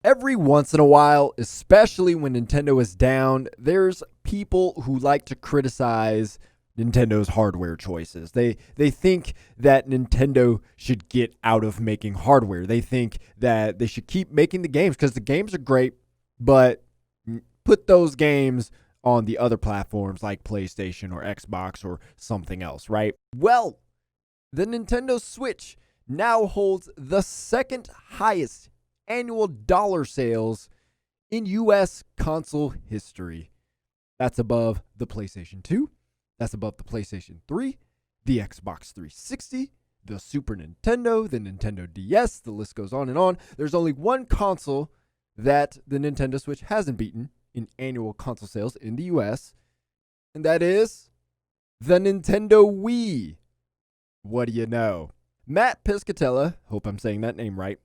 Every once in a while, especially when Nintendo is down, there's people who like to criticize Nintendo's hardware choices. They think that Nintendo should get out of making hardware. They think that they should keep making the games because the games are great, but put those games on the other platforms like PlayStation or Xbox or something else, right? Well, the Nintendo Switch now holds the second highest annual dollar sales in US console history. That's above the PlayStation 2, that's above the PlayStation 3, the Xbox 360, the Super Nintendo, the Nintendo DS, the list goes on and on. There's only one console that the Nintendo Switch hasn't beaten in annual console sales in the US, and that is the Nintendo Wii. What do you know? Mat Piscatella, hope I'm saying that name right,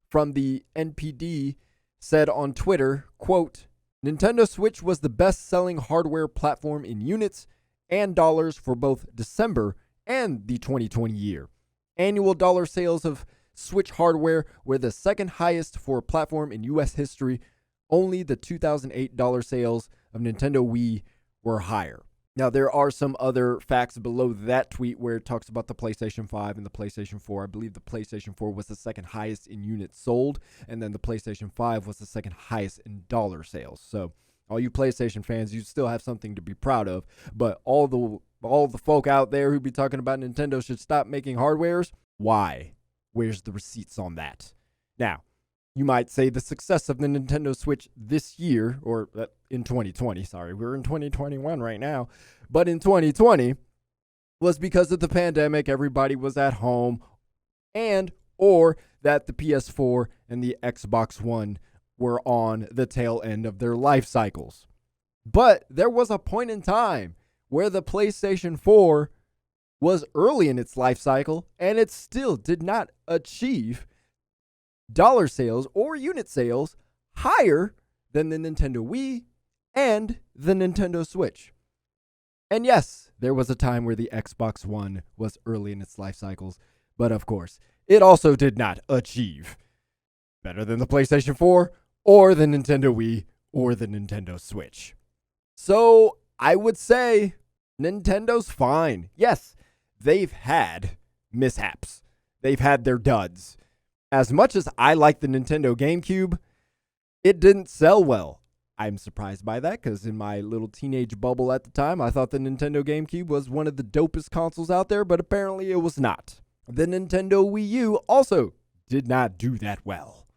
from the NPD said on Twitter, quote, Nintendo Switch was the best-selling hardware platform in units and dollars for both December and the 2020 year. Annual dollar sales of Switch hardware were the second highest for a platform in US history. Only the 2008 dollar sales of Nintendo Wii were higher. Now, there are some other facts below that tweet where it talks about the PlayStation 5 and the PlayStation 4. I believe the PlayStation 4 was the second highest in units sold, and then the PlayStation 5 was the second highest in dollar sales. So, all you PlayStation fans, you still have something to be proud of. But all the folk out there who be talking about Nintendo should stop making hardwares, why? Where's the receipts on that? Now, you might say the success of the Nintendo Switch this year, or in 2020, sorry, we're in 2021 right now, but in 2020 was because of the pandemic, everybody was at home, and or that the PS4 and the Xbox One were on the tail end of their life cycles. But there was a point in time where the PlayStation 4 was early in its life cycle, and it still did not achieve dollar sales or unit sales higher than the Nintendo Wii and the Nintendo Switch. And yes, there was a time where the Xbox One was early in its life cycles, but of course, it also did not achieve better than the PlayStation 4 or the Nintendo Wii or the Nintendo Switch. So I would say Nintendo's fine. Yes, they've had mishaps. They've had their duds. As much as I like the Nintendo GameCube, it didn't sell well. I'm surprised by that because in my little teenage bubble at the time, I thought the Nintendo GameCube was one of the dopest consoles out there, but apparently it was not. The Nintendo Wii U also did not do that well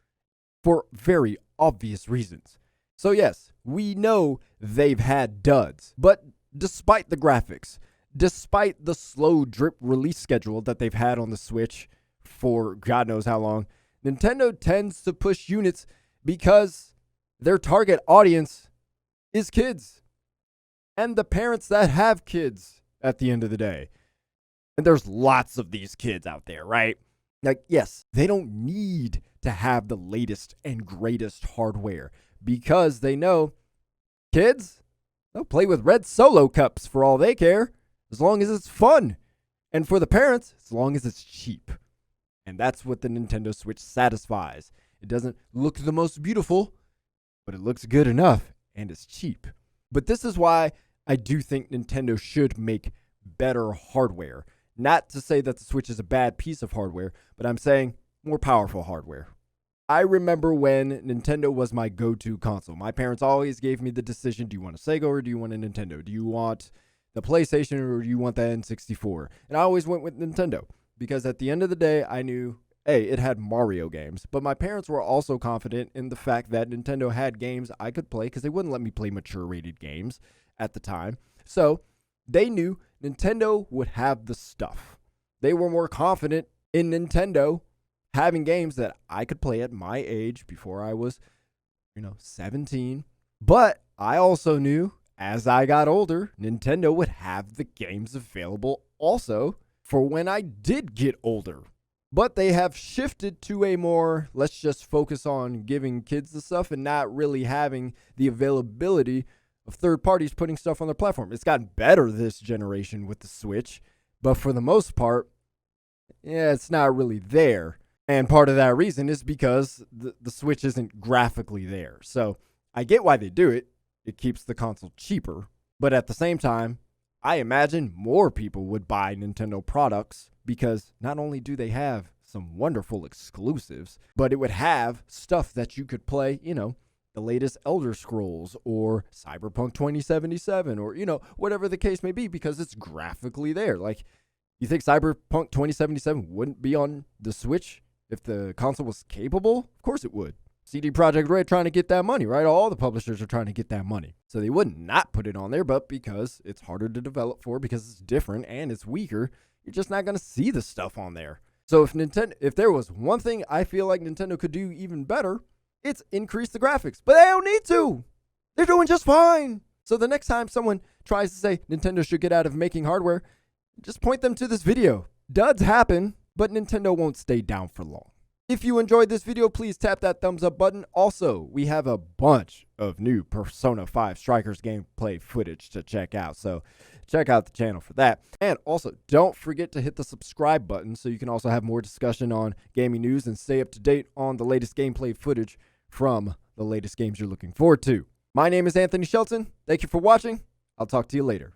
for very obvious reasons. So yes, we know they've had duds, but despite the graphics, despite the slow drip release schedule that they've had on the Switch for God knows how long, Nintendo tends to push units because their target audience is kids and the parents that have kids at the end of the day. And there's lots of these kids out there, right? Like, yes, they don't need to have the latest and greatest hardware because they know kids, they'll play with red Solo cups for all they care, as long as it's fun. And for the parents, as long as it's cheap. And that's what the Nintendo Switch satisfies. It doesn't look the most beautiful, but it looks good enough, and it's cheap. But this is why I do think Nintendo should make better hardware. Not to say that the Switch is a bad piece of hardware, but I'm saying more powerful hardware. I remember when Nintendo was my go-to console. My parents always gave me the decision, do you want a Sega or do you want a Nintendo? Do you want the PlayStation or do you want the N64? And I always went with Nintendo. Because at the end of the day, I knew, A, it had Mario games. But my parents were also confident in the fact that Nintendo had games I could play because they wouldn't let me play mature-rated games at the time. So they knew Nintendo would have the stuff. They were more confident in Nintendo having games that I could play at my age before I was, 17. But I also knew as I got older, Nintendo would have the games available also for when I did get older. But they have shifted to a more, let's just focus on giving kids the stuff and not really having the availability of third parties putting stuff on their platform. It's gotten better this generation with the Switch, but for the most part, it's not really there. And part of that reason is because the Switch isn't graphically there. So I get why they do it. It keeps the console cheaper. But at the same time, I imagine more people would buy Nintendo products because not only do they have some wonderful exclusives, but it would have stuff that you could play, the latest Elder Scrolls or Cyberpunk 2077 or, whatever the case may be, because it's graphically there. Like, you think Cyberpunk 2077 wouldn't be on the Switch if the console was capable? Of course it would. CD Projekt Red trying to get that money, right? All the publishers are trying to get that money. So they wouldn't not put it on there, but because it's harder to develop for, because it's different and it's weaker, you're just not going to see the stuff on there. So if there was one thing I feel like Nintendo could do even better, it's increase the graphics. But they don't need to. They're doing just fine. So the next time someone tries to say Nintendo should get out of making hardware, just point them to this video. Duds happen, but Nintendo won't stay down for long. If you enjoyed this video, please tap that thumbs up button. Also, we have a bunch of new Persona 5 Strikers gameplay footage to check out, so check out the channel for that. And also, don't forget to hit the subscribe button so you can also have more discussion on gaming news and stay up to date on the latest gameplay footage from the latest games you're looking forward to. My name is Anthony Shelton. Thank you for watching. I'll talk to you later.